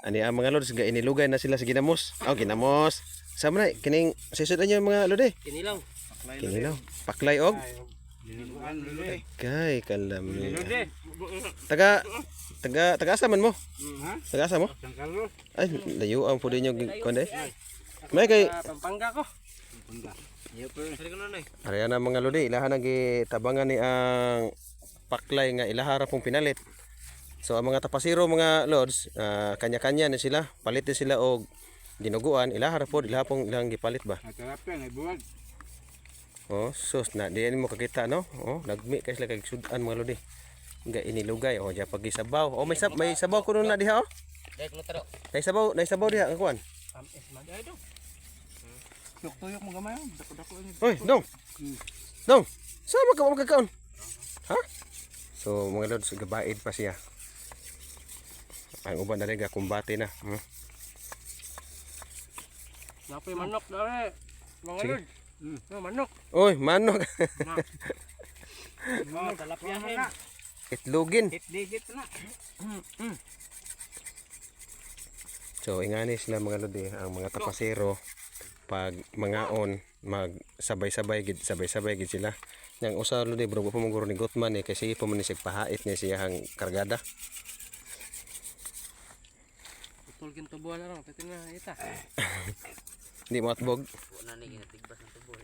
Ani ang mga lods ga inilugay na sila sa ginamos. Oh, ginamos. Sama na kining sisudan niyo mga lodi. Kinilaw. Kinilaw. Paklay og kay kalami. Taga asa man mo? Taga asa mo? Ay, layo ang pudi niyo konde. May kay Pampanga ko. Ariya na mga lodi, ilahan ang gitabangan ni ang paklay nga ilahara pong pinalit. So ang mga tapasiro mga lods, kanya-kanya ni sila, palit din sila og dinuguan, ilahara pod ilahapong ilang gipalit ba. Oh, sus na diyan mo kakita no. Oh, nagmi kay sila kag sudan mga lodi. Nga inilugay oh, ja pagisabaw. Oh, may sabaw kuno na diha oh. Dek mo taro. Nay sabaw diha ang kuan. Tamis man ay do. Tuyok mo gamay, dako-dako ini. Oy, dong. Dong. Sama ka magkakaon. Ha? So mga lods gabaid pa siya. Ang uban na rin kumbate na. Napoy manok dare. Mga Sige. lord. Manok. Oy, manok. Mga talapyahin. Itlugin. Digit na. So ingani sila mga lodi ang mga tapasero pag mangaon magsabay-sabay gid sila. Yang usa lodi bro pa mong ni Gutman kasi pa man ni pahait niya siyang kargada. Putol kin tubuan na lang, titin na ita. Hindi mo atbog. Wala ni ginatigba sa tubo.